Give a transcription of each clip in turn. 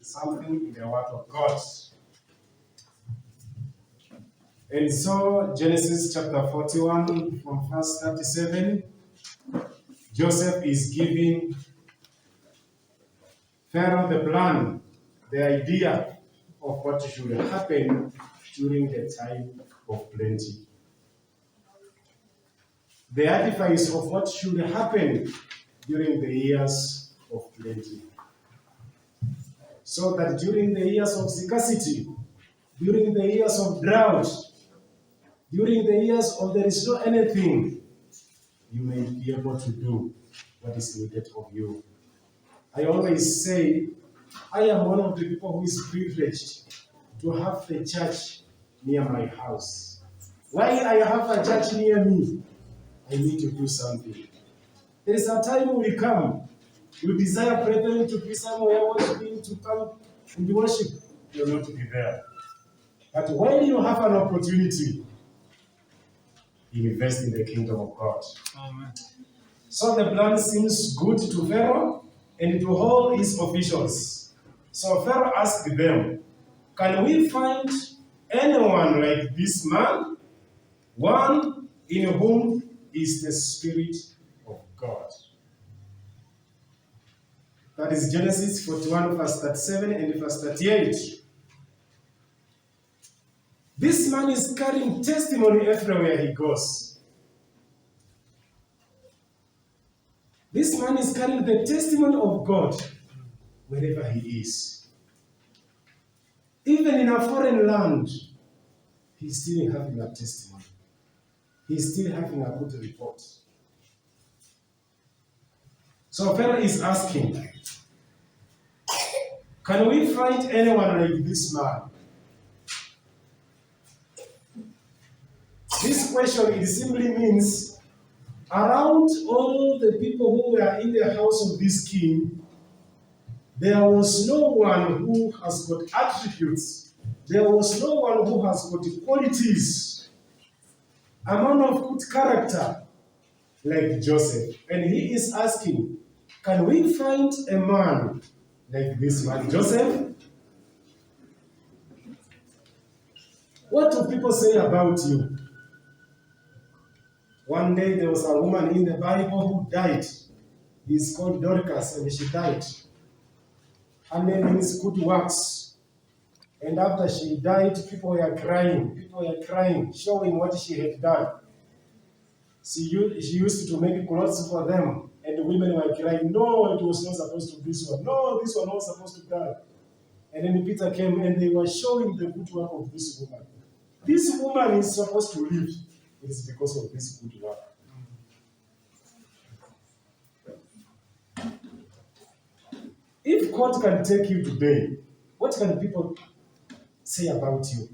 something in the Word of God. And so, Genesis chapter 41, from verse 37, Joseph is giving Pharaoh the plan, the idea of what should happen during the time of plenty. The advice of what should happen during the years of plenty. So that during the years of scarcity, during the years of drought, during the years of there is no anything, you may be able to do what is needed of you. I always say, I am one of the people who is privileged to have the church near my house. Why I have a church near me, I need to do something. There is a time will come, you desire brethren to be somewhere worshiping, to come and worship, you're not to be there. But when you have an opportunity, invest in the kingdom of God. Amen. So the plan seems good to Pharaoh and to all his officials. So Pharaoh asked them, can we find anyone like this man? One in whom is the Spirit of God. That is Genesis 41, verse 37 and verse 38. This man is carrying testimony everywhere he goes. This man is carrying the testimony of God wherever he is. Even in a foreign land, he's still having a testimony. He's still having a good report. So Pharaoh is asking, can we find anyone like this man? This question, it simply means, around all the people who were in the house of this king, there was no one who has got attributes. There was no one who has got qualities. A man of good character, like Joseph. And he is asking, can we find a man like this man, Joseph? What do people say about you? One day there was a woman in the Bible who died. He's called Dorcas, and she died. Her name means good works. And after she died, people were crying, showing what she had done. She used to make clothes for them, and the women were crying, no, it was not supposed to be this one. No, this one was supposed to die. And then Peter came, and they were showing the good work of this woman. This woman is supposed to live. It is because of this good work. If God can take you today, what can people say about you?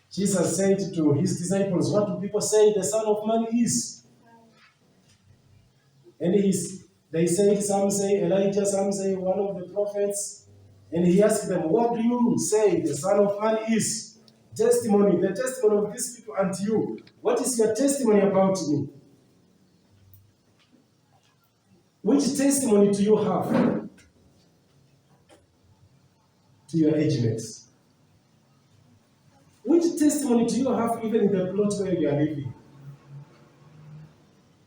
Jesus said to his disciples, what do people say the Son of Man is? And they said, some say Elijah, some say one of the prophets. And he asked them, what do you say the Son of Man is? Testimony, the testimony of these people unto you. What is your testimony about me? Which testimony do you have to your age mates? Which testimony do you have even in the plot where you are living?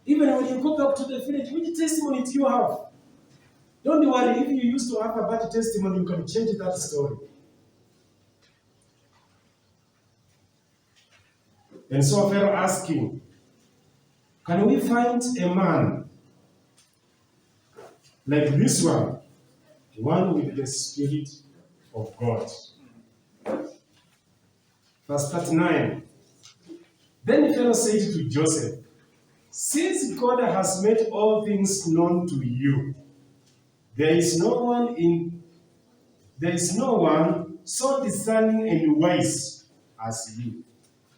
Even when you go back to the village, which testimony do you have? Don't worry, if you used to have a bad testimony, you can change that story. And so Pharaoh asking, can we find a man like this one with the Spirit of God? Verse 39. Then Pharaoh said to Joseph, since God has made all things known to you, there is no one so discerning and wise as you.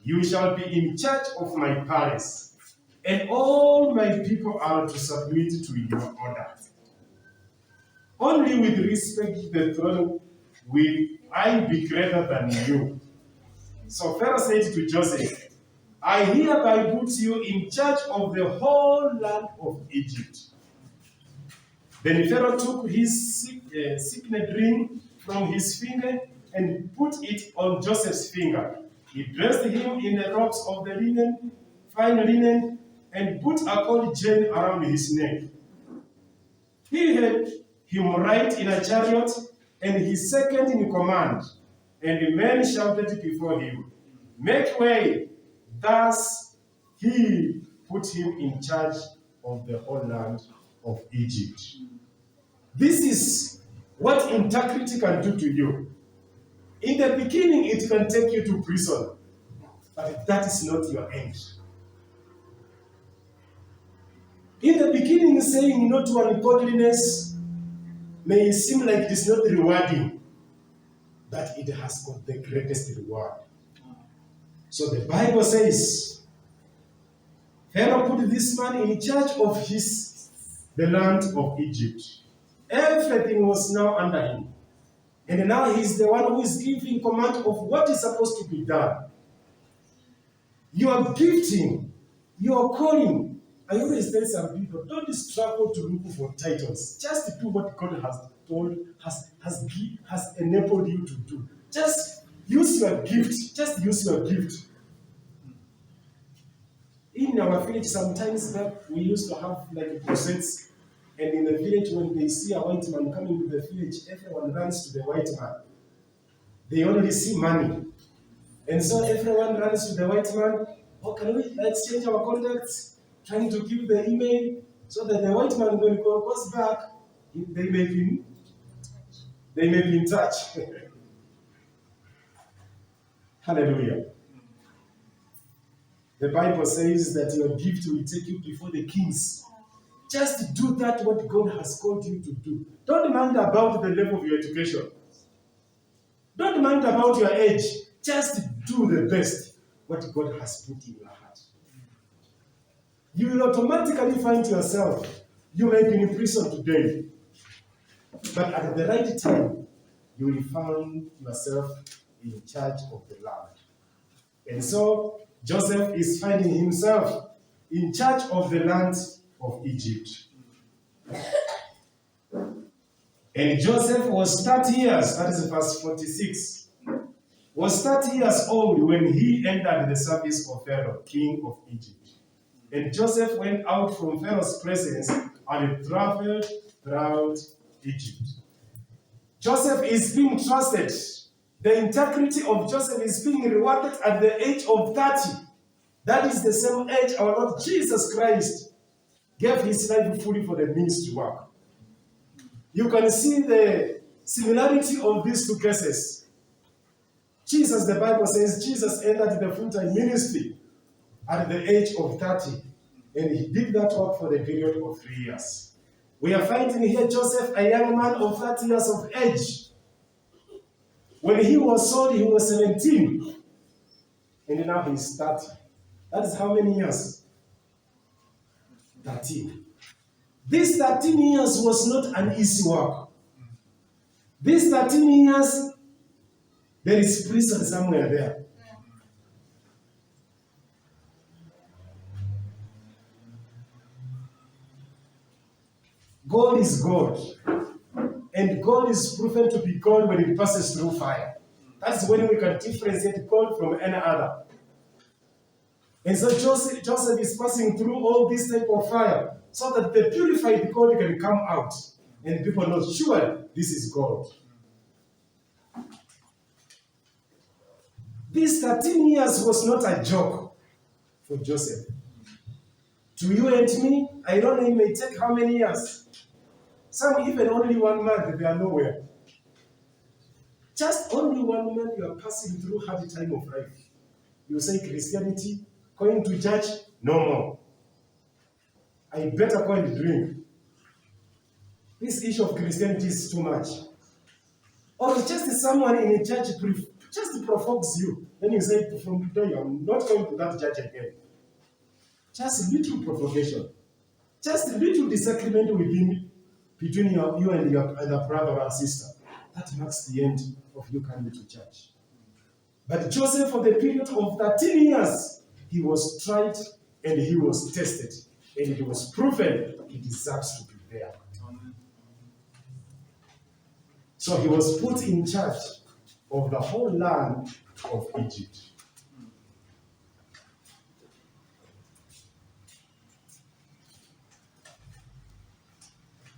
You shall be in charge of my palace, and all my people are to submit to your order. Only with respect to the throne will I be greater than you. So Pharaoh said to Joseph, I hereby put you in charge of the whole land of Egypt. Then Pharaoh took his signet ring from his finger and put it on Joseph's finger. He dressed him in the robes of the linen, fine linen, and put a gold chain around his neck. He had him ride in a chariot, and he second in command. And the men shouted before him, "Make way!" Thus he put him in charge of the whole land of Egypt. This is what integrity can do to you. In the beginning, it can take you to prison, but that is not your end. In the beginning, saying no to ungodliness may seem like it is not rewarding, but it has got the greatest reward. So the Bible says, Pharaoh put this man in charge of the land of Egypt. Everything was now under him. And now he's the one who is giving command of what is supposed to be done. Your gifting, your calling. I always tell some people, don't struggle to look for titles. Just do what God has told, has enabled you to do. Just use your gift. Just use your gift. In our village, sometimes back, we used to have like crusades. And in the village, when they see a white man coming to the village, everyone runs to the white man. They only see money. And so everyone runs to the white man. Oh, can we exchange our contacts? Trying to give the email so that the white man, when he goes back, they may be in touch. Hallelujah. The Bible says that your gift will take you before the kings. Just do that what God has called you to do. Don't mind about the level of your education. Don't mind about your age. Just do the best what God has put in your heart. You will automatically find yourself. You may be in prison today, but at the right time, you will find yourself in charge of the land. And so, Joseph is finding himself in charge of the land of Egypt. And Joseph was 30 years, that is verse 46, was 30 years old when he entered the service of Pharaoh, king of Egypt. And Joseph went out from Pharaoh's presence and traveled throughout Egypt. Joseph is being trusted. The integrity of Joseph is being rewarded at the age of 30. That is the same age our Lord Jesus Christ gave his life fully for the ministry work. You can see the similarity of these two cases. Jesus, the Bible says, Jesus entered the full-time ministry at the age of 30, and he did that work for the period of 3 years. We are finding here Joseph, a young man of 30 years of age. When he was sold, he was 17, and now he's 30. That is how many years? 13. This 13 years was not an easy work. These 13 years, there is prison somewhere there. God is God. And God is proven to be God when it passes through fire. That's when we can differentiate God from any other. And so Joseph is passing through all this type of fire so that the purified God can come out. And people know, sure, this is God. These 13 years was not a joke for Joseph. To you and me, I don't know, it may take how many years? Some even only 1 month, they are nowhere. Just only 1 month you are passing through hard time of life. You say Christianity, going to church, no more. I better go and drink. This issue of Christianity is too much. Or just someone in a church just provokes you. Then you say, from today, I'm not going to that church again. Just little provocation. Just a little disagreement between you and your brother or sister. That marks the end of you coming to church. But Joseph, for the period of 13 years, he was tried and he was tested. And it was proven he deserves to be there. So he was put in charge of the whole land of Egypt.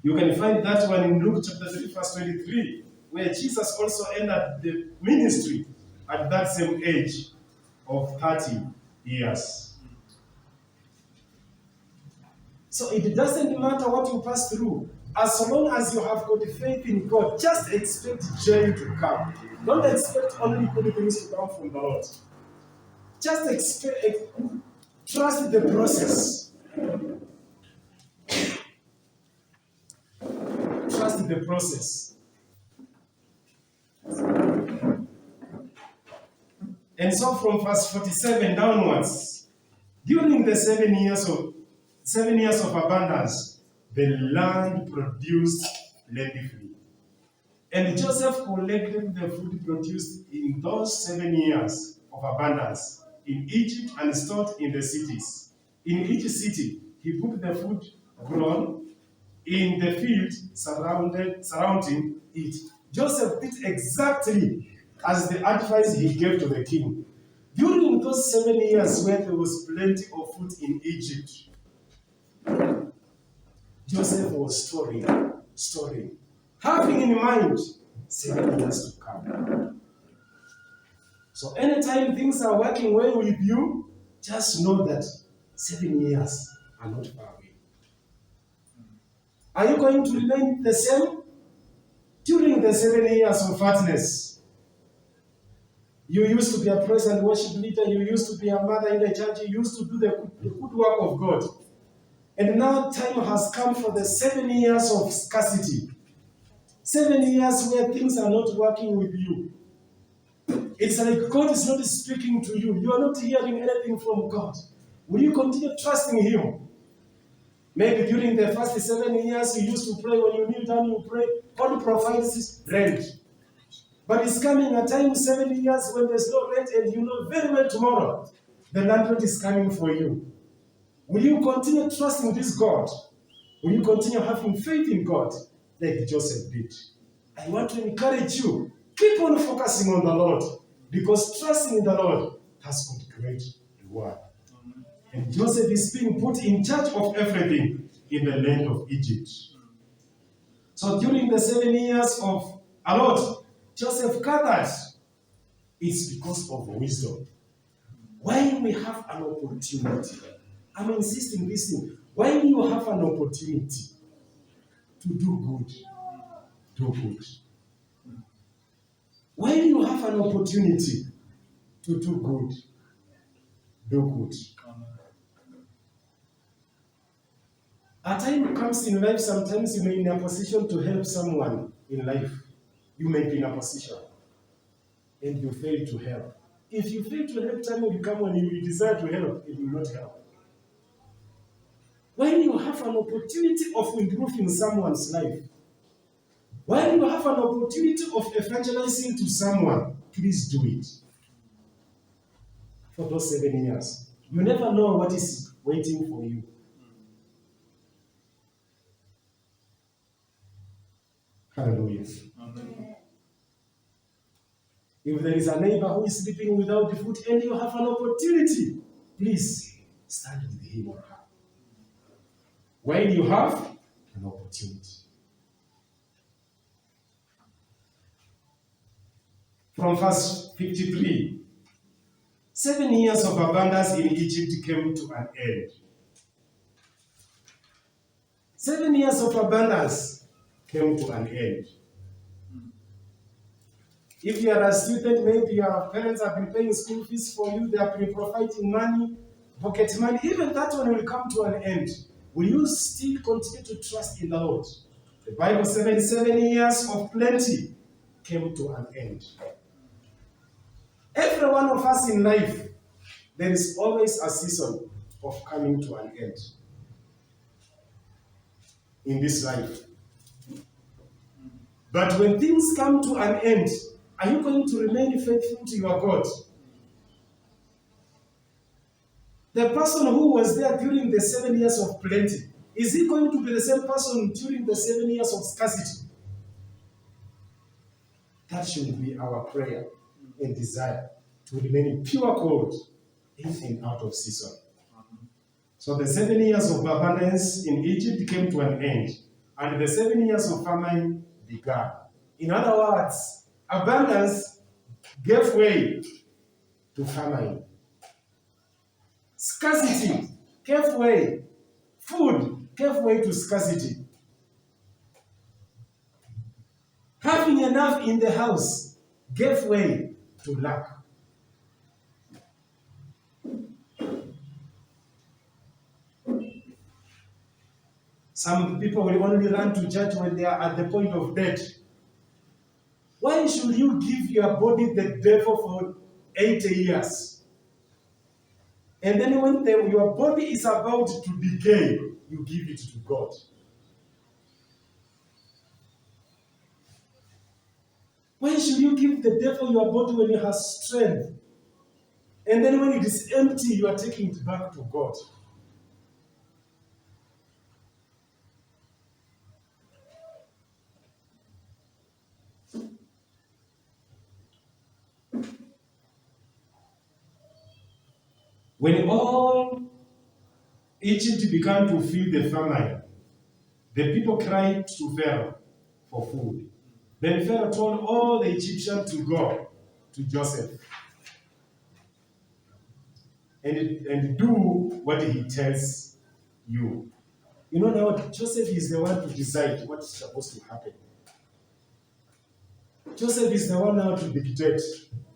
You can find that one in Luke chapter 3, verse 23, where Jesus also entered the ministry at that same age of 30 years. So it doesn't matter what you pass through. As long as you have got faith in God, just expect joy to come. Don't expect only good things to come from the Lord. Just trust the process. Trust the process. And so from verse 47 downwards, during the 7 years of abundance, the land produced plentifully. And Joseph collected the food produced in those 7 years of abundance in Egypt and stored in the cities. In each city, he put the food grown in the field surrounding it. Joseph did exactly as the advice he gave to the king. During those 7 years when there was plenty of food in Egypt, Joseph was storing, having in mind 7 years to come. So anytime things are working well with you, just know that 7 years are not far away. Are you going to remain the same? During the 7 years of fatness, you used to be a praise and worship leader, you used to be a mother in the church, you used to do the good work of God. And now time has come for the 7 years of scarcity. 7 years where things are not working with you. It's like God is not speaking to you. You are not hearing anything from God. Will you continue trusting Him? Maybe during the first 7 years you used to pray. When you kneel down, you pray. God provides rent. But it's coming a time, 7 years, when there's no rent, and you know very well tomorrow the landlord is coming for you. Will you continue trusting this God? Will you continue having faith in God like Joseph did? I want to encourage you, keep on focusing on the Lord, because trusting in the Lord has got great reward. And Joseph is being put in charge of everything in the land of Egypt. So during the 7 years of a lot, Joseph gathered. It's because of wisdom. When we have an opportunity, I'm insisting this thing. When you have an opportunity to do good, do good. When you have an opportunity to do good, do good. A time comes in life, sometimes you may be in a position to help someone in life. You may be in a position and you fail to help. If you fail to help, time will come when you desire to help, it will not help. When you have an opportunity of improving someone's life, when you have an opportunity of evangelizing to someone, please do it. For those 7 years, you never know what is waiting for you. Hallelujah. Amen. If there is a neighbor who is sleeping without food and you have an opportunity, please stand with him or her. When you have an opportunity. From verse 53, 7 years of abundance in Egypt came to an end. 7 years of abundance came to an end. If you are a student, maybe your parents have been paying school fees for you, they have been providing money, pocket money, even that one will come to an end. Will you still continue to trust in the Lord? The Bible says 7 years of plenty came to an end. Every one of us in life, there is always a season of coming to an end in this life. But when things come to an end, are you going to remain faithful to your God? The person who was there during the 7 years of plenty, is he going to be the same person during the 7 years of scarcity? That should be our prayer and desire, to remain in pure gold in and out of season. So the 7 years of abundance in Egypt came to an end, and the 7 years of famine began. In other words, abundance gave way to famine. Scarcity gave way. Food gave way to scarcity. Having enough in the house gave way to lack. Some people will only run to church when they are at the point of death. Why should you give your body the devil for 80 years? And then when your body is about to decay, you give it to God. Why should you give the devil your body when you have strength? And then when it is empty, you are taking it back to God. When all Egypt began to feel the famine, the people cried to Pharaoh for food. Then Pharaoh told all the Egyptians to go to Joseph and do what he tells you. You know now, Joseph is the one to decide what is supposed to happen. Joseph is the one now to dictate,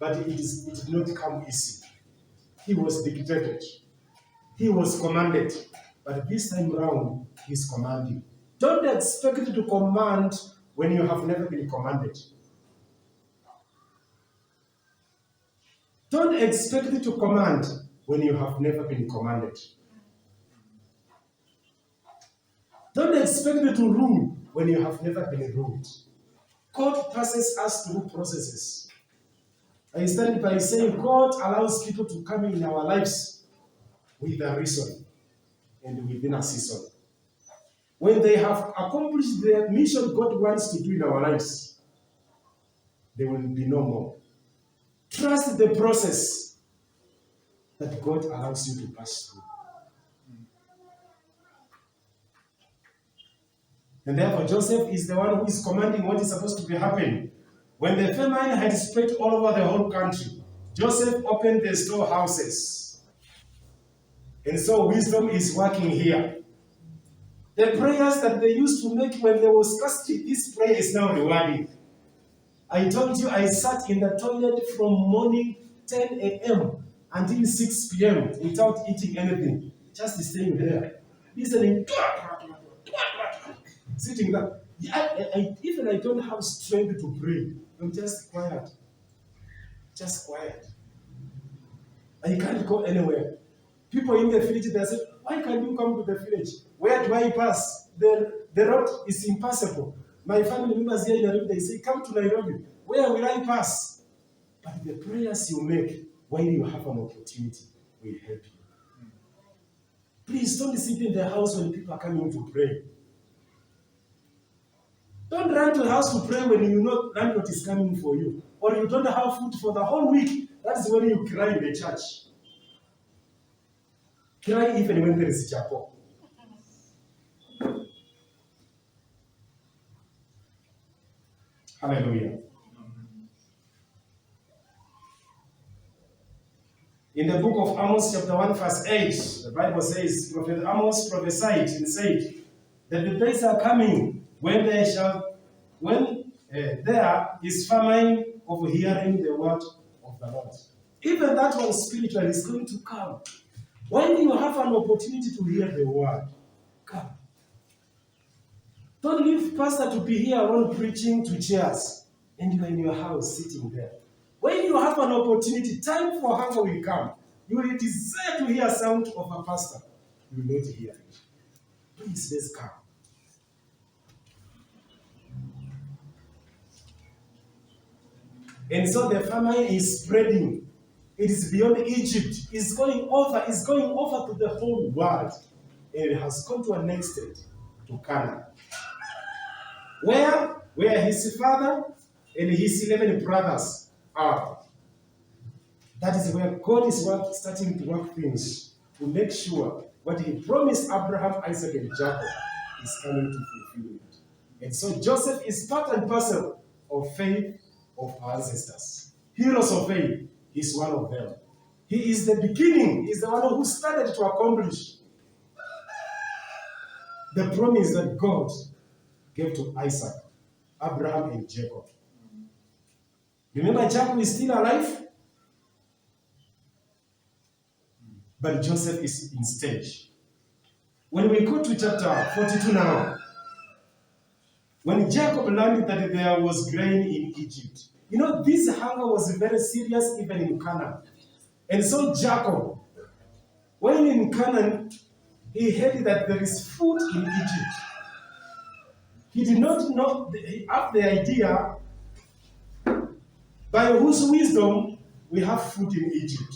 but it did not come easy. He was dictated. He was commanded. But this time round, he's commanding. Don't expect to command when you have never been commanded. Don't expect to command when you have never been commanded. Don't expect to rule when you have never been ruled. God passes us through processes. I stand by saying God allows people to come in our lives with a reason and within a season. When they have accomplished the mission God wants to do in our lives, there will be no more. Trust the process that God allows you to pass through. And therefore, Joseph is the one who is commanding what is supposed to be happening. When the famine had spread all over the whole country, Joseph opened the storehouses. And so wisdom is working here. The prayers that they used to make when there was scarcity, this prayer is now rewarding. I told you I sat in the toilet from morning 10 a.m. until 6 p.m. without eating anything. Just staying there, listening, sitting there. Even I don't have strength to pray. I'm just quiet. Just quiet. I can't go anywhere. People in the village, they say, why can't you come to the village? Where do I pass? The road is impassable. My family members here in Nairobi, they say, come to Nairobi. Where will I pass? But the prayers you make when you have an opportunity will help you. Please don't sit in the house when people are coming to pray. Don't run to the house to pray when you know landlord is coming for you. Or you don't have food for the whole week. That's when you cry in the church. Cry even when there is chapel. Hallelujah. In the book of Amos, chapter 1, verse 8, the Bible says, Prophet Amos prophesied and said that the days are coming when there is famine of hearing the word of the Lord. Even that one spiritual is going to come. When you have an opportunity to hear the word, come. Don't leave pastor to be here alone preaching to chairs and you are in your house sitting there. When you have an opportunity, time for hunger will come. You will desire to hear sound of a pastor. You will not hear it. Please, let's come. And so the famine is spreading. It is beyond Egypt. It's going over to the whole world. And it has come to an extent to Canaan. Where his father and his 11 brothers are. That is where God is starting to work things to make sure what he promised Abraham, Isaac, and Jacob is coming to fulfillment. And so Joseph is part and parcel of faith of our ancestors. Heroes of faith is one of them. He is the beginning. He is the one who started to accomplish the promise that God gave to Isaac, Abraham, and Jacob. Remember, Jacob is still alive, but Joseph is in stage. When we go to chapter 42 now, when Jacob learned that there was grain in Egypt, you know, this hunger was very serious even in Canaan. And so Jacob, when in Canaan, he heard that there is food in Egypt. He did not know, he had the idea by whose wisdom we have food in Egypt.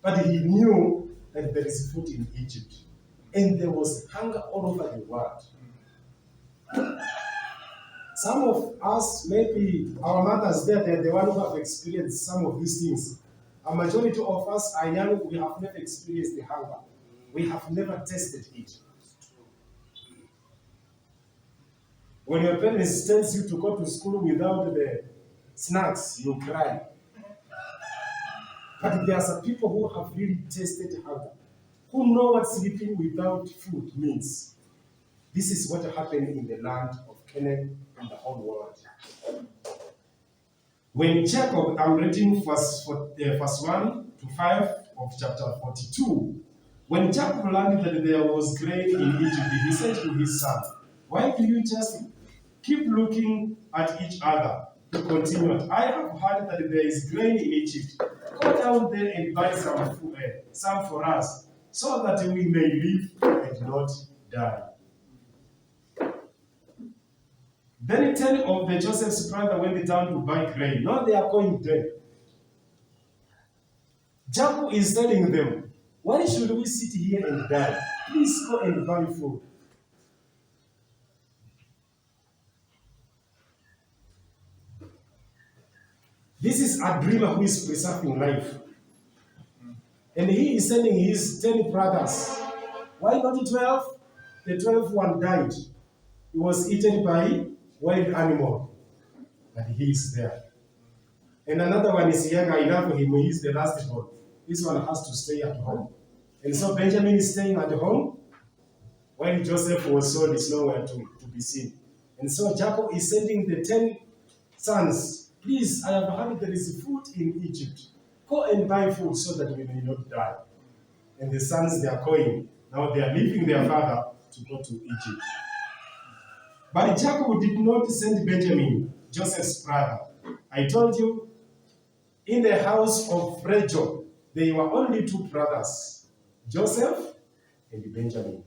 But he knew that there is food in Egypt. And there was hunger all over the world. Some of us, maybe our mothers there, they're the ones who have experienced some of these things. A majority of us are young, we have never experienced the hunger. We have never tasted it. When your parents tells you to go to school without the snacks, you cry. But there are some people who have really tasted hunger, who know what sleeping without food means. This is what happened in the land of Canaan and the whole world. When Jacob, I'm reading verse 1 to 5 of chapter 42. When Jacob learned that there was grain in Egypt, he said to his son, "Why do you just keep looking at each other?" He continued, "I have heard that there is grain in Egypt. Go down there and buy some for us, so that we may live and not die." Then 10 of the Joseph's brothers went down to buy grain. Now they are going dead. Jacob is telling them, "Why should we sit here and die? Please go and buy food." This is a dreamer who is preserving life. And he is sending his 10 brothers. Why not 12? The 12th one died. He was eaten by wild animal. But he is there. And another one is younger enough for him. He is the last one. This one has to stay at home. And so Benjamin is staying at home, while Joseph was sold is nowhere to be seen. And so Jacob is sending the 10 sons, "Please, I have heard there is food in Egypt. Go and buy food so that we may not die." And the sons, they are going. Now they are leaving their father to go to Egypt. But Jacob did not send Benjamin, Joseph's brother. I told you, in the house of Rachel, there were only 2 brothers, Joseph and Benjamin,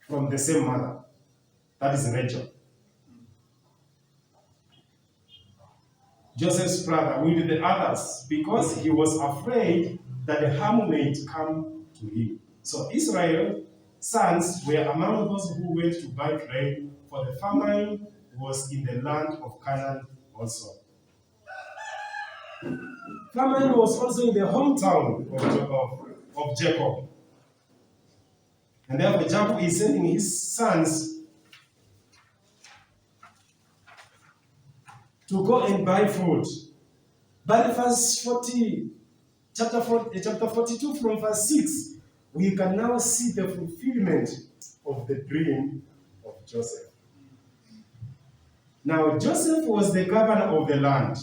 from the same mother. That is Rachel. Joseph's brother with the others, because he was afraid that the harm might come to him. So Israel's sons were among those who went to buy grain, for the famine was in the land of Canaan also. Famine was also in the hometown of Jacob. And therefore Jacob is sending his sons to go and buy food. But verse 40, chapter 42 from verse 6, we can now see the fulfillment of the dream of Joseph. Now Joseph was the governor of the land,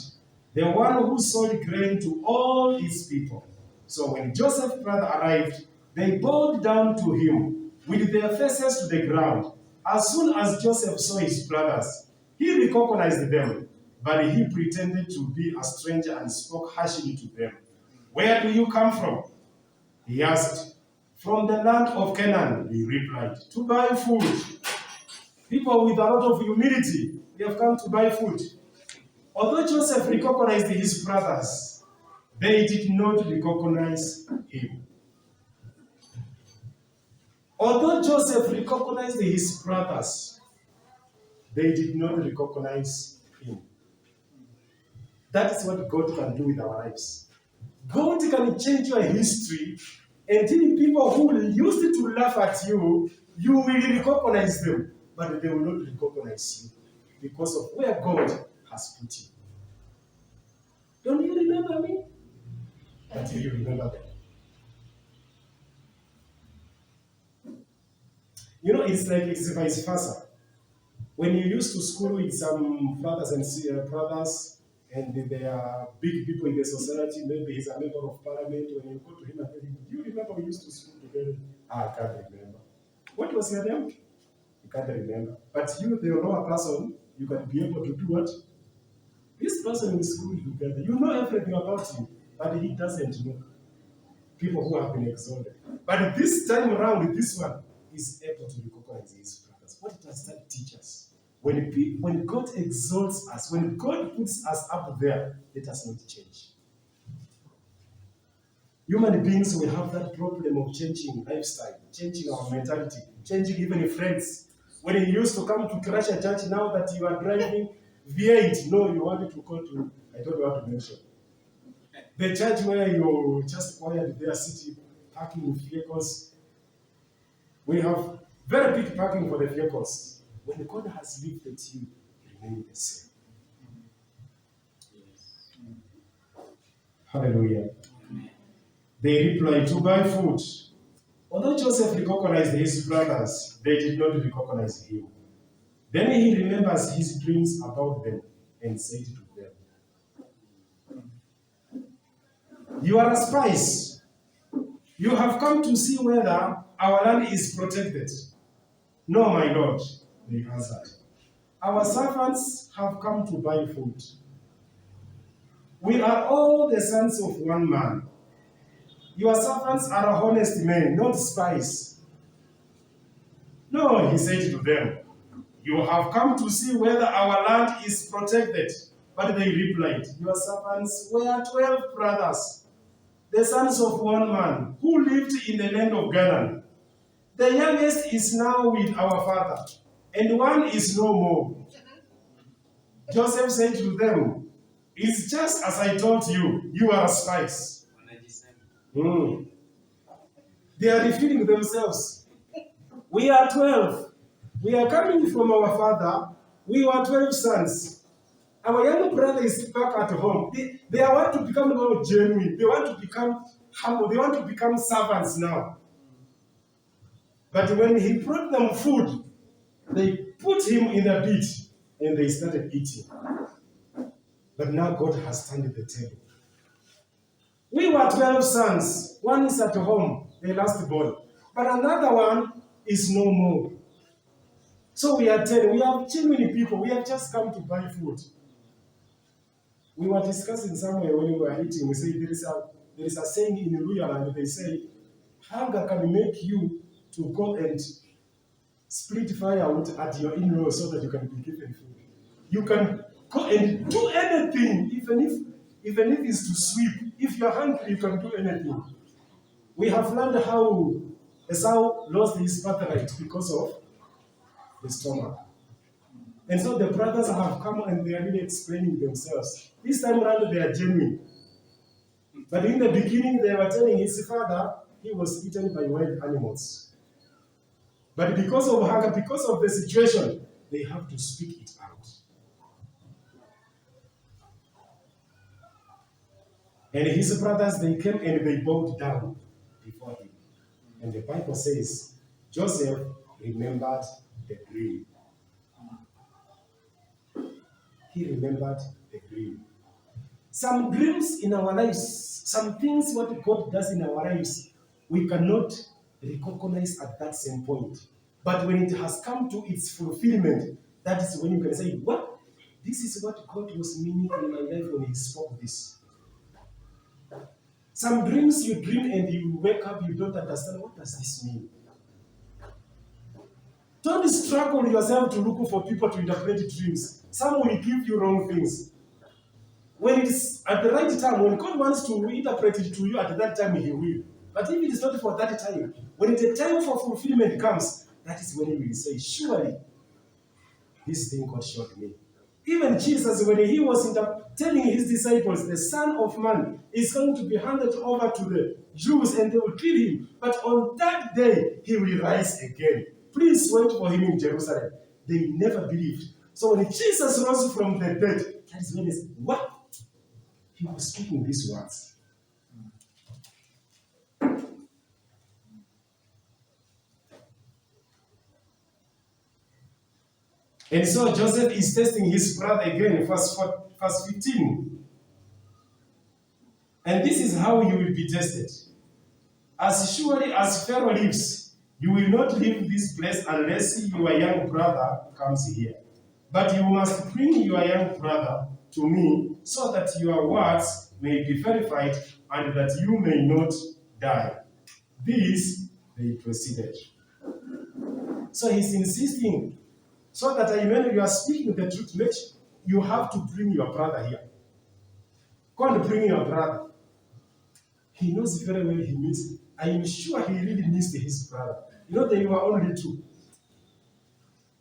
the one who sold grain to all his people. So when Joseph's brother arrived, they bowed down to him with their faces to the ground. As soon as Joseph saw his brothers, he recognized them, but he pretended to be a stranger and spoke harshly to them. "Where do you come from?" he asked. "From the land of Canaan," they replied, "to buy food." People with a lot of humility, they have come to buy food. Although Joseph recognized his brothers, they did not recognize him. Although Joseph recognized his brothers, They did not recognize him. That is what God can do with our lives. God can change your history, and people who used to laugh at you, you will recognize them, but they will not recognize you because of where God has put you. Don't you remember me? But you remember them. You know, it's like it's vice versa. When you used to school with some brothers and brothers, and they are big people in the society, maybe he's a member of parliament, when you go to him and tell him, do you remember we used to school together? I can't remember. What was your name? You can't remember. But you, the lower person, you can be able to do what? This person in school together, you know everything about him, but he doesn't know. People who have been exalted. But this time around, this one is able to recognize his brothers. What does that teach us? When God exalts us, when God puts us up there, let us not change. Human beings will have that problem of changing lifestyle, changing our mentality, changing even friends. When you used to come to crash a church, now that you are driving V8, no, you wanted to go to, I don't know how to mention. The church where you just quiet their city, parking vehicles. We have very big parking for the vehicles. When God has lifted you, remain the same. Yes. Hallelujah. They replied to buy food. Although Joseph recognized his brothers, they did not recognize him. Then he remembers his dreams about them and said to them, you are spies. You have come to see whether our land is protected. No, my lord, they answered. Our servants have come to buy food. We are all the sons of one man. Your servants are honest men, not spies. No, he said to them, you have come to see whether our land is protected. But they replied, your servants were 12 brothers, the sons of one man, who lived in the land of Canaan. The youngest is now with our father, and one is no more. Joseph said to them, it's just as I told you, you are spies. They are revealing themselves. We are 12. We are coming from our father. We were 12 sons. Our younger brother is back at home. They want to become more genuine. They want to become humble. They want to become servants now. But when he brought them food, they put him in a pit and they started eating. But now God has turned the table. We were 12 sons. One is at home, the last born. But another one is no more. So we are 10. We have genuine people. We have just come to buy food. We were discussing somewhere when we were eating. We say there is a saying in Luyaland. They say, hunger can make you to go and split firewood at your in-laws so that you can be given food. You can go and do anything, even if it's to sweep. If you're hungry, you can do anything. We have learned how Esau lost his birthright because of the stomach. And so the brothers have come and they are really explaining themselves. This time around, they are genuine. But in the beginning, they were telling his father he was eaten by wild animals. But because of hunger, because of the situation, they have to speak it out. And his brothers, they came and they bowed down before him. And the Bible says, Joseph remembered the dream. He remembered the dream. Some dreams in our lives, some things what God does in our lives, we cannot recognize at that same point. But when it has come to its fulfillment, that is when you can say, what? This is what God was meaning in my life when he spoke this. Some dreams you dream and you wake up, you don't understand, what does this mean? Don't struggle yourself to look for people to interpret dreams. Some will give you wrong things. When it's at the right time, when God wants to interpret it to you at that time, he will. But if it is not for that time, when the time for fulfillment comes, that is when he will say, surely, This thing God showed me. Even Jesus, when he was telling his disciples, the Son of Man is going to be handed over to the Jews and they will kill him. But on that day, he will rise again. Please wait for him in Jerusalem. They never believed. So when Jesus rose from the dead, that is when they said, what? He was speaking these words. And so Joseph is testing his brother again, verse 15. And this is how you will be tested. As surely as Pharaoh lives, you will not leave this place unless your young brother comes here. But you must bring your young brother to me so that your words may be verified and that you may not die. This they proceeded. So he's insisting, so that I know you are speaking the truth, you have to bring your brother here. Go and bring your brother. He knows very well he means. I am sure he really missed his brother. You know, they were only two.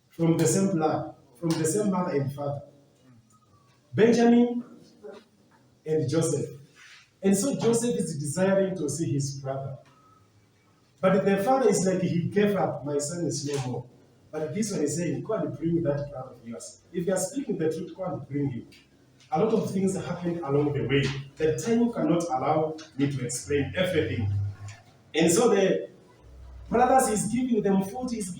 From the same blood, from the same mother and father. Benjamin and Joseph. And so Joseph is desiring to see his brother. But the father is like, he gave up, my son is no more. But this one is saying, go and bring that brother of yours. If you are speaking the truth, go and bring him. A lot of things happened along the way. The time cannot allow me to explain everything. And so the brothers is giving them food, he's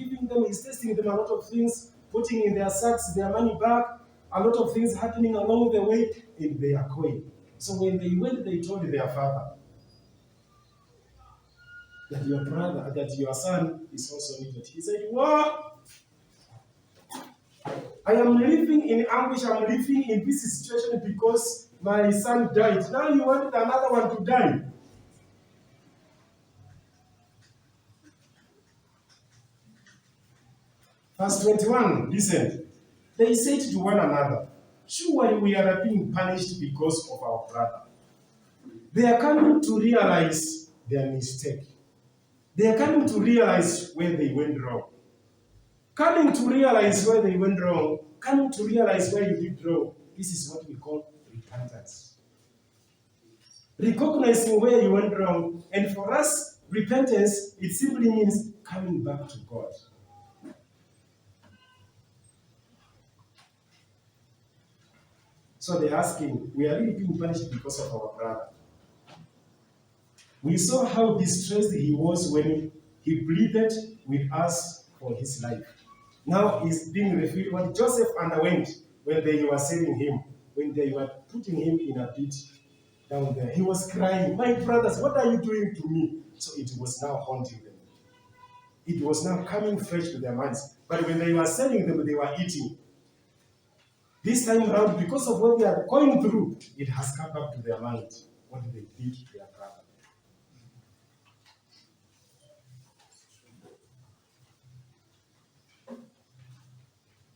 testing them a lot of things, putting in their sacks their money back, a lot of things happening along the way, and they are going. So when they went, they told their father that your brother, that your son is also needed. He said, what? I am living in anguish, I'm living in this situation because my son died. Now you want another one to die. Verse 21, listen. They said to one another, surely we are being punished because of our brother. They are coming to realize their mistake. They are coming to realize where they went wrong. Coming to realize where they went wrong, coming to realize where you did wrong, this is what we call repentance. Recognizing where you went wrong, and for us, repentance, it simply means coming back to God. So they're asking, we are really being punished because of our brother. We saw how distressed he was when he pleaded with us for his life. Now he's being revealed what Joseph underwent when they were selling him, when they were putting him in a pit down there. He was crying, my brothers, what are you doing to me? So it was now haunting them. It was now coming fresh to their minds. But when they were selling them, they were eating. This time around, because of what they are going through, it has come back to their mind what they did to their brother.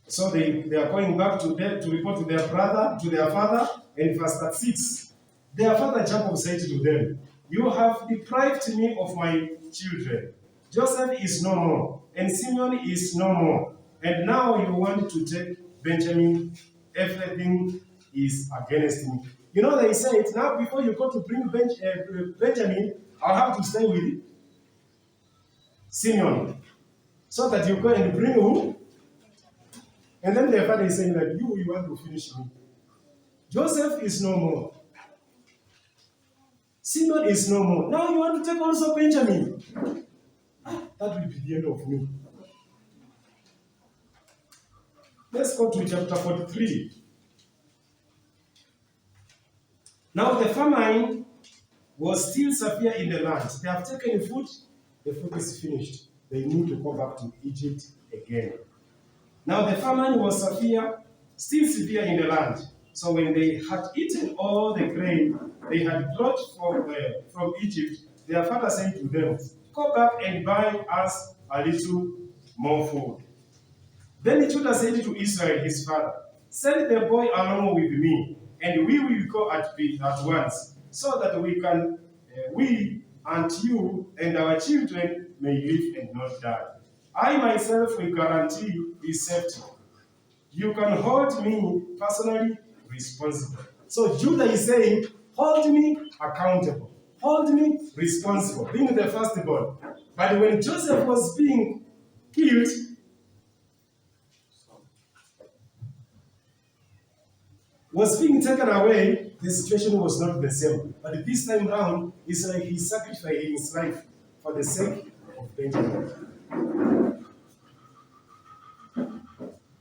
So they are going back to report to their brother, to their father, and verse 6. Their father Jacob said to them, you have deprived me of my children. Joseph is no more, and Simeon is no more. And now you want to take Benjamin. Everything is against me. You know, they said, now before you go to bring Benjamin, I'll have to stay with Simeon. So that you go and bring who? And then their father is saying that you want to finish me. Joseph is no more. Simeon is no more. Now you want to take also Benjamin. That will be the end of me. Let's go to chapter 43. Now the famine was still severe in the land. They have taken food, the food is finished. They need to go back to Egypt again. Now the famine was still severe in the land. So when they had eaten all the grain they had brought from Egypt, their father said to them, go back and buy us a little more food. Then Judah said to Israel, his father, send the boy along with me, and we will go at once, so that we and you and our children may live and not die. I myself will guarantee his safety. you can hold me personally responsible. So Judah is saying, hold me accountable. Hold me responsible, being the firstborn. But when Joseph was being killed, was being taken away, the situation was not the same. But this time round, it's like he sacrificed his life for the sake of Benjamin.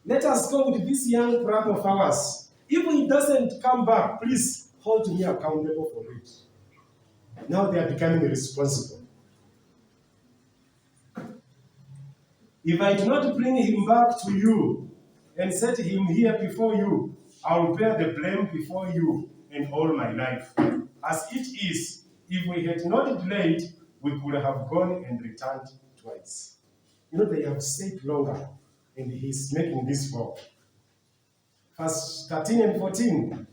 Let us go with this young brother of ours. If he doesn't come back, please hold me accountable for it. Now they are becoming responsible. If I do not bring him back to you and set him here before you, I will bear the blame before you and all my life. As it is, if we had not delayed, we could have gone and returned twice. You know, they have stayed longer, and he's making this vow. Verse 13 and 14.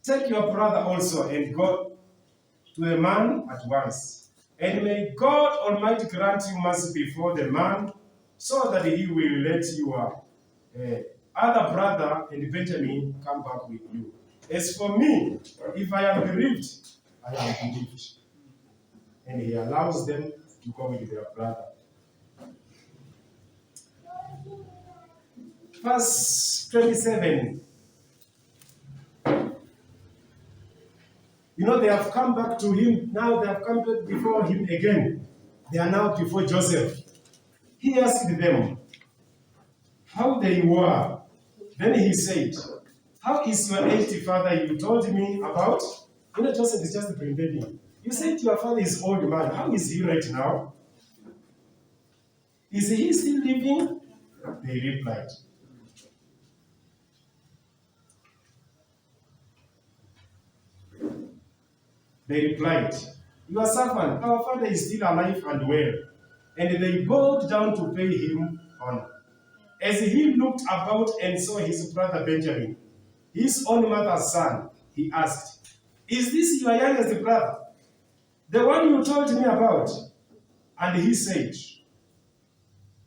Take your brother also and go to the man at once. And may God Almighty grant you mercy before the man, so that he will let your other brother and Benjamin come back with you. As for me, if I am bereaved, I am bereaved. And he allows them to go with their brother. Verse 27. You know, they have come back to him. Now they have come back before him again. They are now before Joseph. He asked them how they were. Then he said, how is your aged father you told me about? You know, Joseph is just pretending. You said your father is old man. How is he right now? Is he still living? They replied. They replied, your servant, our father is still alive and well. And they bowed down to pay him honor. As he looked about and saw his brother Benjamin, his own mother's son, he asked, is this your youngest brother, the one you told me about? And he said,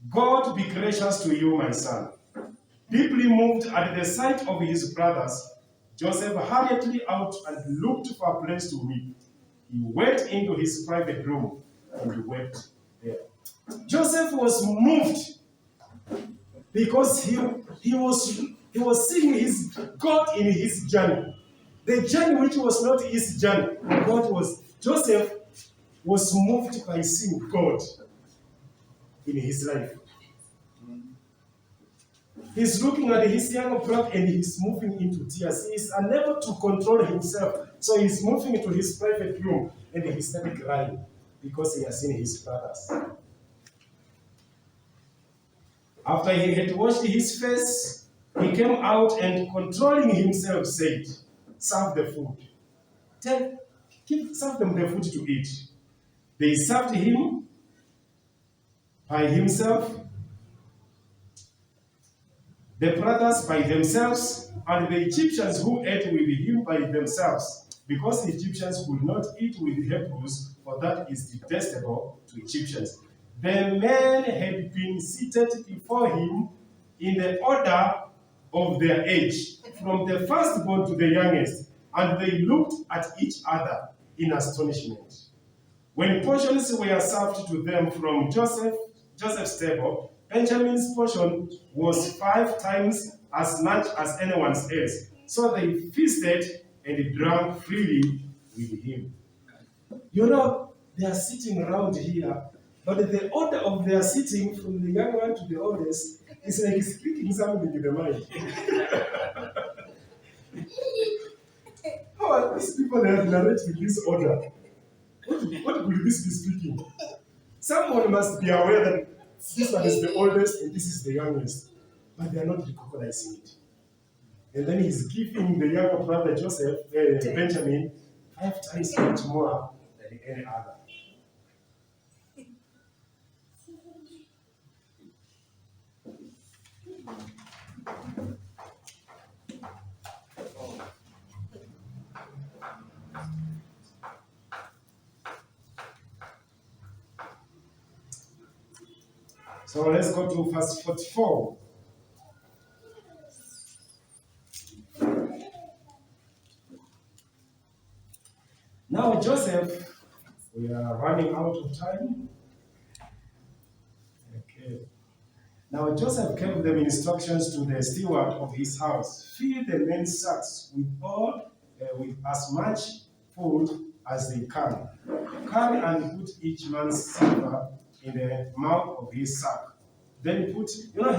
God be gracious to you, my son. Deeply moved at the sight of his brothers, Joseph hurriedly out and looked for a place to weep. He went into his private room and wept there. Joseph was moved because he was seeing his God in his journey. The journey which was not his journey. Joseph was moved by seeing God in his life. He's looking at his younger brother and he's moving into tears. He is unable to control himself. So he's moving into his private room and he started crying because he has seen his brothers. After he had washed his face, he came out and controlling himself said, serve the food. Serve them the food to eat. They served him by himself, the brothers by themselves, and the Egyptians who ate with him by themselves, because the Egyptians could not eat with Hebrews, for that is detestable to Egyptians. The men had been seated before him in the order of their age, from the firstborn to the youngest, and they looked at each other in astonishment. When portions were served to them from Joseph's table, Benjamin's portion was 5 times as much as anyone's else. So they feasted and drank freely with him. You know, they are sitting around here, but the order of their sitting from the young one to the oldest is like speaking something in the mind. How are these people that have narrated this order? What could this be speaking? Someone must be aware that this one is the oldest and this is the youngest, but they are not recognizing it. And then he's giving the younger brother Benjamin 5 times much more than any other. So let's go to verse 44. Now Joseph, we are running out of time. Okay. Now Joseph gave them instructions to the steward of his house. Fill the men's sacks with as much food as they can. Carry and put each man's silver in the mouth of his sack. Then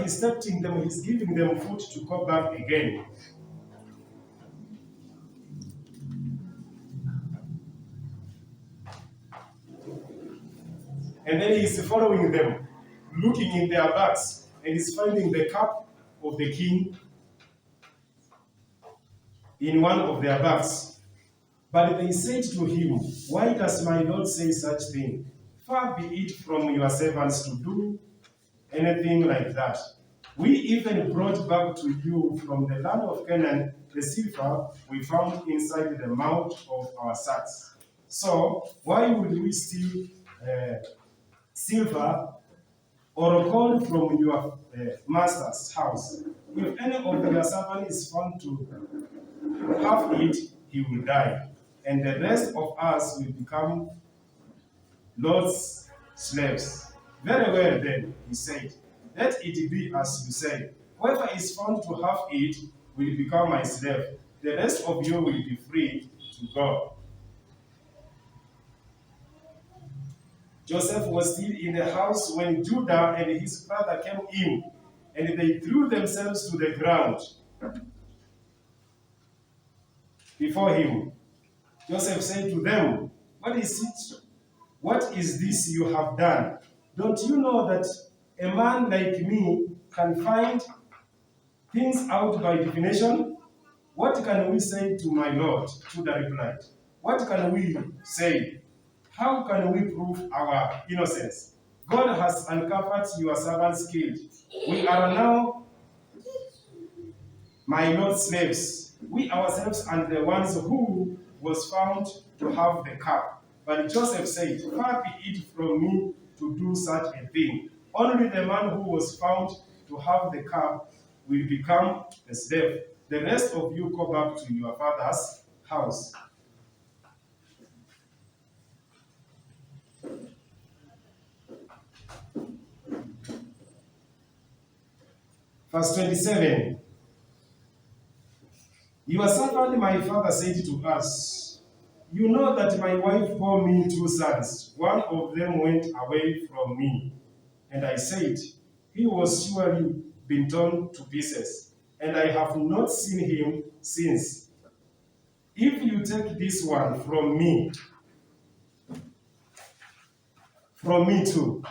he's tempting them, he's giving them food to go back again. And then he's following them, looking in their bags, and he's finding the cup of the king in one of their bags. But they said to him, "Why does my Lord say such thing? Far be it from your servants to do anything like that. We even brought back to you from the land of Canaan the silver we found inside the mouth of our sacks. So why would we steal silver or gold from your master's house? If any of your servant is found to have it, he will die, and the rest of us will become Lord's slaves." "Very well then," he said, "let it be as you say. Whoever is found to have it will become my slave. The rest of you will be free to go." Joseph was still in the house when Judah and his brother came in, and they threw themselves to the ground before him. Joseph said to them, "What is it? What is this you have done? Don't you know that a man like me can find things out by divination? What can we say to my Lord?" Judah replied, "What can we say? How can we prove our innocence? God has uncovered your servant's guilt. We are now my Lord's slaves, we ourselves and the ones who was found to have the cup." But Joseph said, "Far be it from me to do such a thing. Only the man who was found to have the cup will become a slave. The rest of you go back to your father's house." Verse 27. "Your servant my father said to us, 'You know that my wife bore me 2 sons. One of them went away from me. And I said, he was surely been torn to pieces, and I have not seen him since. If you take this one from me too,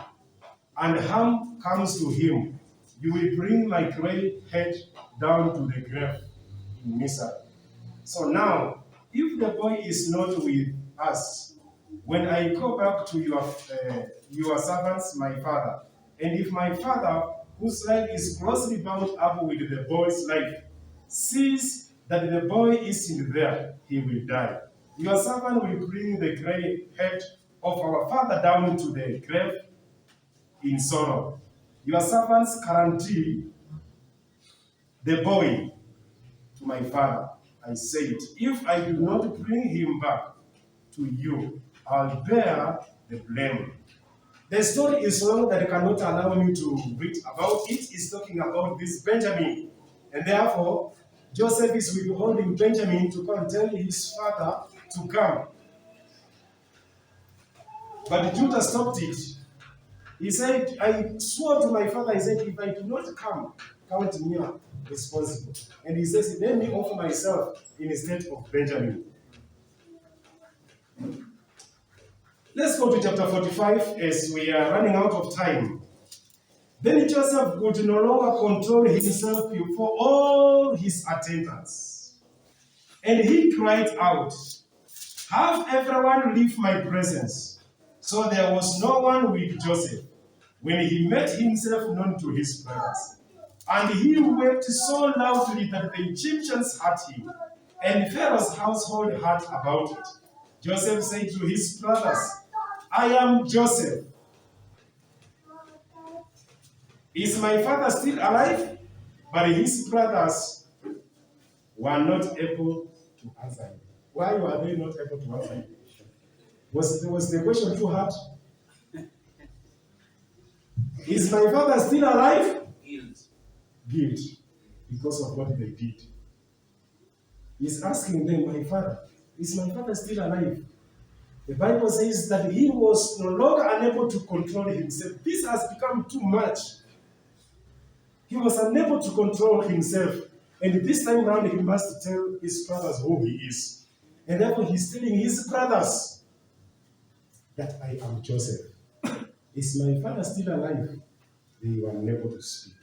and harm comes to him, you will bring my gray head down to the grave in misery.' So now, if the boy is not with us, when I go back to your servants, my father, and if my father, whose life is closely bound up with the boy's life, sees that the boy isn't there, he will die. Your servant will bring the gray head of our father down to the grave in sorrow. Your servants guarantee the boy to my father. I said, if I do not bring him back to you, I'll bear the blame." The story is long that cannot allow me to read about it. It's talking about this Benjamin. And therefore, Joseph is withholding Benjamin to come and tell his father to come. But Judah stopped it. He said, "I swore to my father," he said, "if I do not come, count me responsible." And he says, "Let me offer myself in the state of Benjamin." Let's go to chapter 45 as we are running out of time. "Then Joseph could no longer control himself before all his attendants. And he cried out, 'Have everyone leave my presence.' So there was no one with Joseph when he made himself known to his brothers. And he wept so loudly that the Egyptians heard him, and Pharaoh's household heard about it. Joseph said to his brothers, 'I am Joseph. Is my father still alive?' But his brothers were not able to answer him." Why were they not able to answer him? Was the question too hard? Is my father still alive? Guilt. Because of what they did. He's asking them, my father, is my father still alive? The Bible says that he was no longer unable to control himself. This has become too much. He was unable to control himself. And this time around, he must tell his brothers who he is. And therefore, he's telling his brothers that I am Joseph. Is my father still alive? They were unable to speak.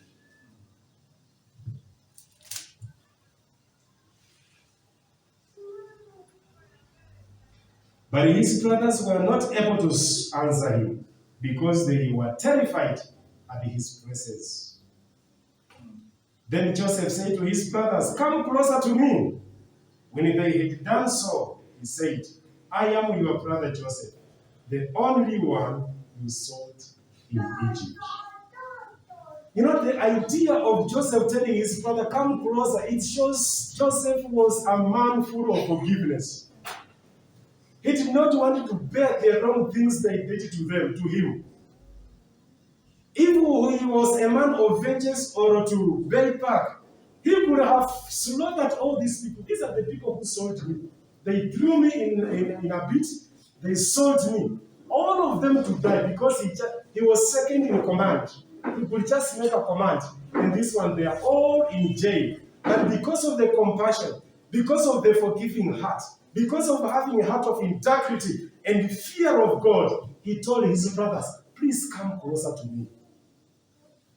But his brothers were not able to answer him because they were terrified at his presence. Then Joseph said to his brothers, come closer to me. When they had done so, he said, I am your brother Joseph, the only one you sold in Egypt. You know, the idea of Joseph telling his brother, come closer, it shows Joseph was a man full of forgiveness. He did not want to bear the wrong things they did to him. If he was a man of vengeance or to pay back, he could have slaughtered all these people. These are the people who sold me. They threw me in a pit. They sold me. All of them to die because he was second in command. He could just make a command. And this one, they are all in jail. But because of the compassion, because of the forgiving heart, because of having a heart of integrity and fear of God, he told his brothers, please come closer to me.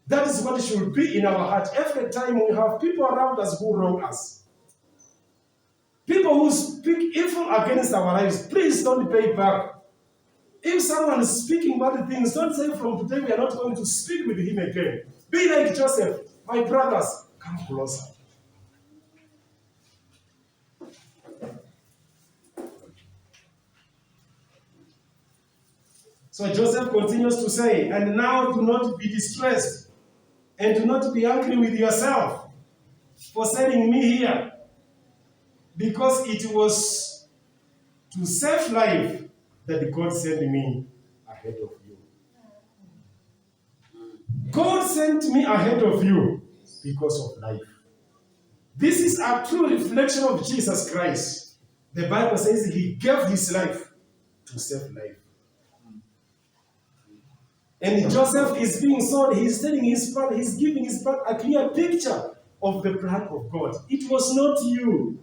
That is what should be in our heart. Every time we have people around us who wrong us, people who speak evil against our lives, please don't pay back. If someone is speaking bad things, don't say from today we are not going to speak with him again. Be like Joseph, my brothers, come closer. So Joseph continues to say, and now do not be distressed, and do not be angry with yourself for sending me here, because it was to save life that God sent me ahead of you. God sent me ahead of you because of life. This is a true reflection of Jesus Christ. The Bible says he gave his life to save life. And Joseph is being sold, he's telling his brother, he's giving his brother a clear picture of the plan of God. It was not you.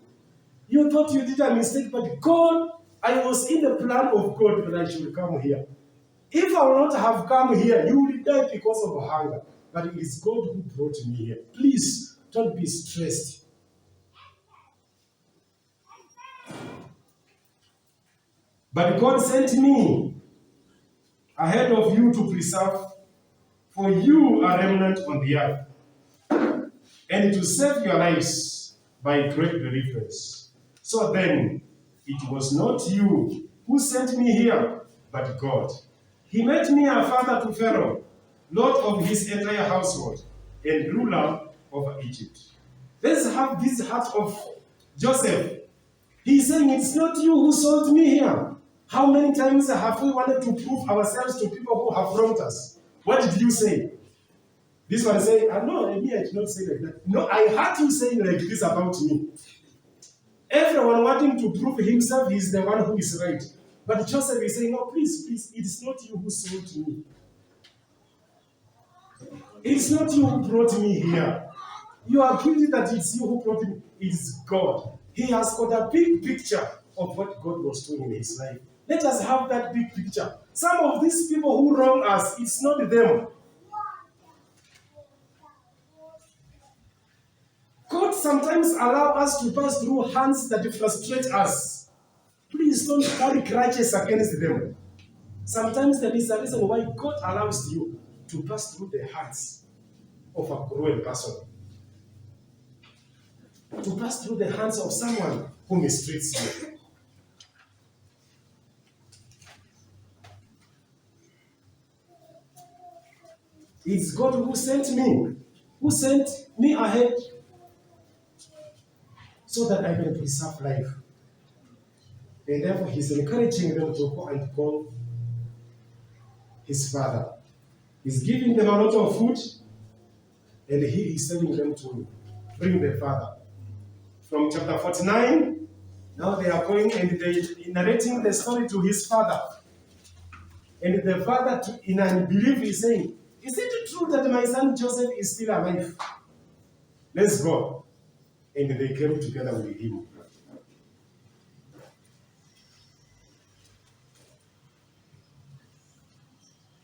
You thought you did a mistake, but God, I was in the plan of God that I should come here. If I would not have come here, you would die because of hunger. But it is God who brought me here. Please, don't be stressed. But God sent me ahead of you to preserve for you a remnant on the earth, and to save your lives by great deliverance. So then, it was not you who sent me here, but God. He made me a father to Pharaoh, lord of his entire household, and ruler over Egypt. Let's have this heart of Joseph. He's saying, it's not you who sold me here. How many times have we wanted to prove ourselves to people who have wronged us? What did you say? This one say, no, me, I did not say like that. No, I heard you saying like this about me. Everyone wanting to prove himself is the one who is right. But Joseph is saying, no, please, it is not you who sold me. It's not you who brought me here. You are guilty that it's you who brought me. It is God. He has got a big picture of what God was doing in his life. Let us have that big picture. Some of these people who wrong us, it's not them. God sometimes allows us to pass through hands that frustrate us. Please don't carry grudges against them. Sometimes there is a reason why God allows you to pass through the hands of a cruel person. To pass through the hands of someone who mistreats you. It's God who sent me ahead so that I can preserve life. And therefore, he's encouraging them to go and call his father. He's giving them a lot of food, and he is telling them to bring their father. From chapter 49, now they are going and they narrating the story to his father. And the father, in unbelief, is saying, "Is it true that my son Joseph is still alive? Let's go." And they came together with him.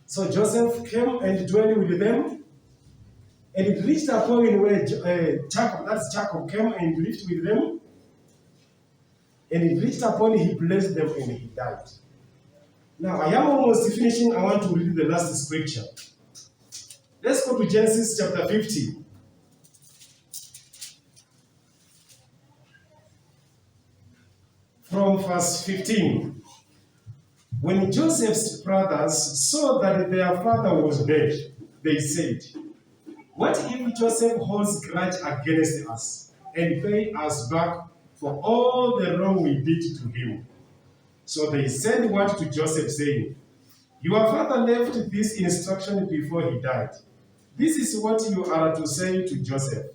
So Joseph came and dwelt with them, and it reached a point where Jacob came and lived with them, and it reached a point he blessed them and he died. Now, I am almost finishing. I want to read the last scripture. Let's go to Genesis chapter 50. From verse 15. When Joseph's brothers saw that their father was dead, they said, "What if Joseph holds grudge against us and pay us back for all the wrong we did to him?" So they sent word to Joseph, saying, "Your father left this instruction before he died. This is what you are to say to Joseph.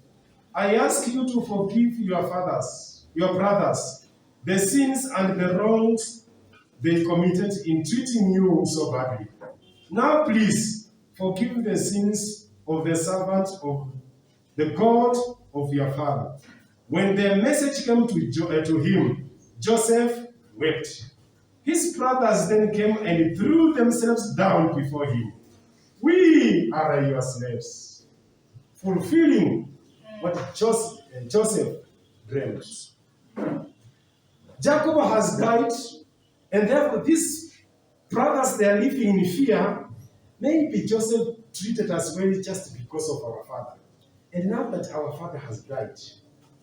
I ask you to forgive your brothers, the sins and the wrongs they committed in treating you so badly. Now please forgive the sins of the servant of the God of your father." When the message came to him, Joseph wept. His brothers then came and threw themselves down before him. "We are your slaves," fulfilling what Joseph dreamed. Jacob has died, and therefore these brothers, they are living in fear. Maybe Joseph treated us well just because of our father. And now that our father has died,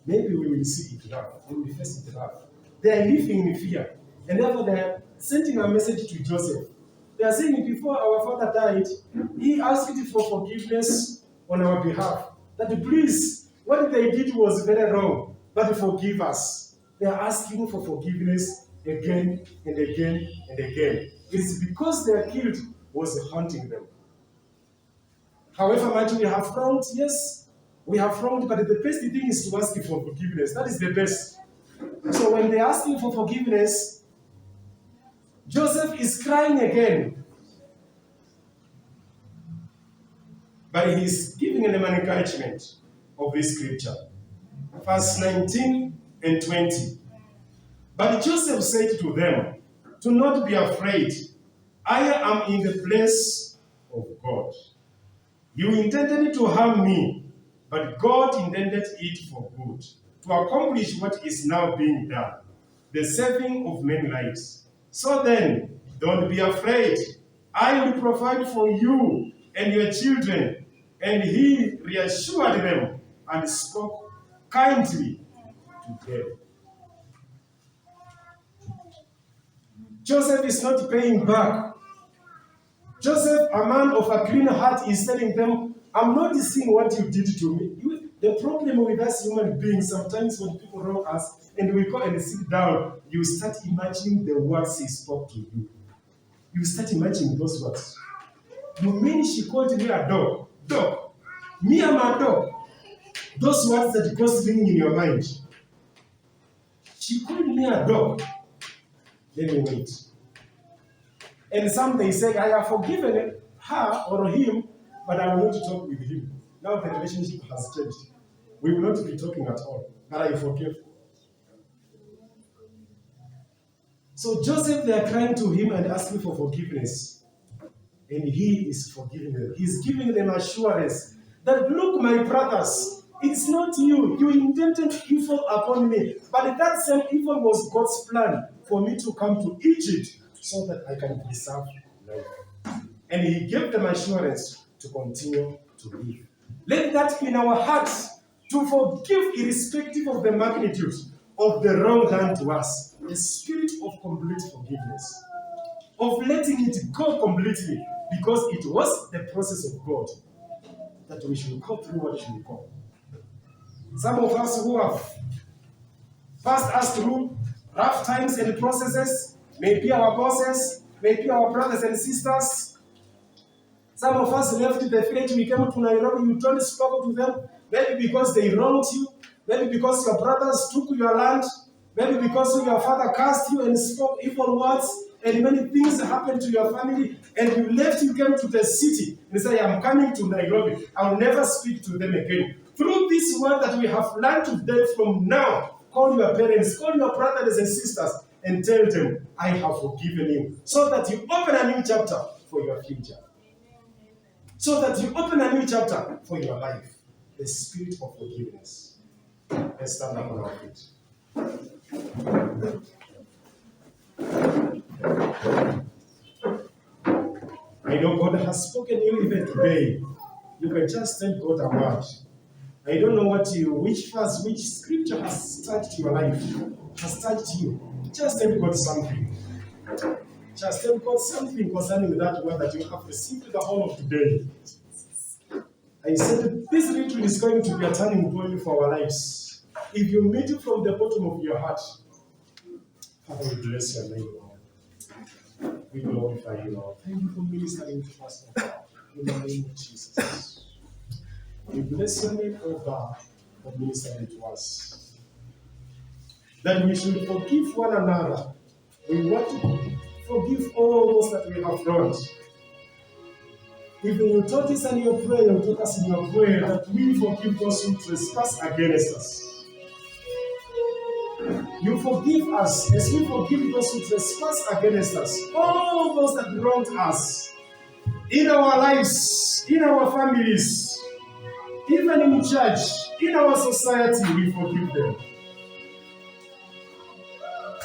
maybe we will see it rough. We will face it rough. They are living in fear. And therefore they are sending a message to Joseph. They are saying, before our father died, he asked for forgiveness on our behalf. That please, what they did was very wrong, but forgive us. They are asking for forgiveness again and again and again. It's because their guilt was haunting them. However much we have wronged, yes, we have wronged, but the best thing is to ask for forgiveness. That is the best. So when they're asking for forgiveness, Joseph is crying again. But he's giving them an encouragement of this scripture. Verse 19 and 20. But Joseph said to them, "Do not be afraid. I am in the place of God. You intended to harm me, but God intended it for good, to accomplish what is now being done, the saving of many lives. So then, don't be afraid. I will provide for you and your children." And he reassured them and spoke kindly to them. Joseph is not paying back. Joseph, a man of a clean heart, is telling them, "I'm not seeing what you did to me." The problem with us human beings, sometimes when people wrong us and we go and sit down, you start imagining the words he spoke to you. You start imagining those words. "You mean she called me a dog? Dog. Me, I'm a dog." Those words that goes ringing in your mind. She called me a dog. Let me wait. And some they say, "I have forgiven her or him, but I will not talk with him." Now the relationship has changed. We will not be talking at all. But I forgive. So Joseph, they are crying to him and asking for forgiveness. And he is forgiving them. He's giving them assurance that, "Look, my brothers, it's not you. You intended evil upon me. But that same evil was God's plan for me to come to Egypt so that I can preserve life." And he gave them assurance to continue to live. Let that be in our hearts, to forgive irrespective of the magnitude of the wrong done to us. A spirit of complete forgiveness, of letting it go completely, because it was the process of God that we should go through what should go. Some of us who have passed us through rough times and processes, maybe our bosses, maybe our brothers and sisters. Some of us left the faith, we came to Nairobi, you don't speak to them, maybe because they wronged you, maybe because your brothers took your land, maybe because your father cursed you and spoke evil words, and many things happened to your family, and you left, you came to the city, and say, I'm coming to Nairobi, I'll never speak to them again. Through this word that we have learned today, from now, call your parents, call your brothers and sisters, and tell them, I have forgiven you, so that you open a new chapter for your future. So that you open a new chapter for your life. The spirit of forgiveness. Let's stand up on our feet. I know God has spoken you even today. You can just tell God a word. I don't know which verse, which scripture has touched your life, has touched you. Just tell God something. Just tell God something concerning that word that you have received the whole of today. I said this ritual is going to be a turning point for our lives. If you meet it from the bottom of your heart, Father, we bless your name, Lord. We glorify you, Lord. Thank you for ministering to us, Lord. In the name of Jesus. We bless your name, O God, for ministering to us. That we should forgive one another. We want to forgive all those that we have wronged. Even you taught us in your prayer, you taught us in your prayer that we forgive those who trespass against us. You forgive us as we forgive those who trespass against us. All those that wronged us in our lives, in our families, even in church, in our society, we forgive them.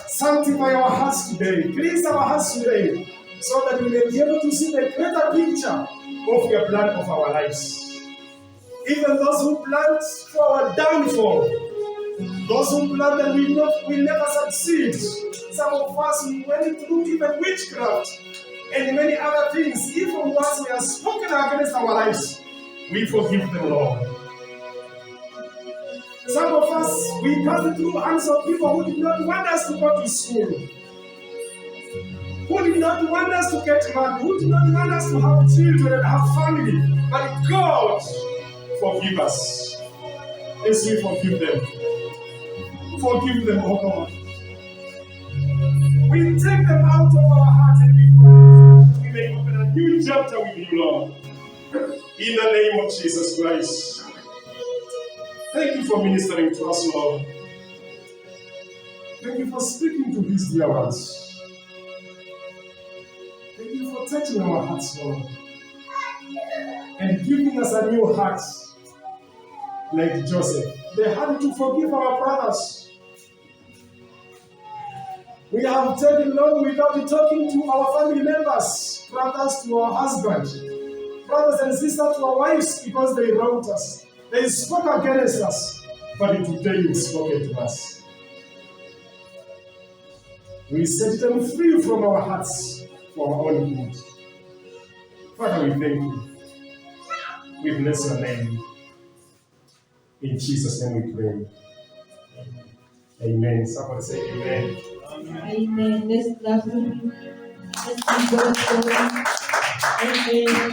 Sanctify our hearts today, cleanse our hearts today, so that we may be able to see the greater picture of your plan of our lives. Even those who planned for our downfall, those who planned that we never succeed. Some of us, we went through even witchcraft and many other things. Even once we have spoken against our lives, we forgive them, Lord. Some of us, we passed through hands of people who did not want us to go to school, who did not want us to get married, who did not want us to have children and have family. But God, forgive us as we forgive them. Forgive them, oh God. We take them out of our hearts and we may open a new chapter with you, Lord. In the name of Jesus Christ. Thank you for ministering to us, Lord. Thank you for speaking to these dear ones. Thank you for touching our hearts, Lord, and giving us a new heart, like Joseph. They had to forgive our brothers. We have taken long without talking to our family members, brothers to our husband, brothers and sisters to our wives, because they wronged us. They spoke against us, but today you've spoken to us. We set them free from our hearts for our own good. Father, we thank you. We bless your name. In Jesus' name we pray. Amen. Somebody say amen. Amen. Let's give God glory. Amen.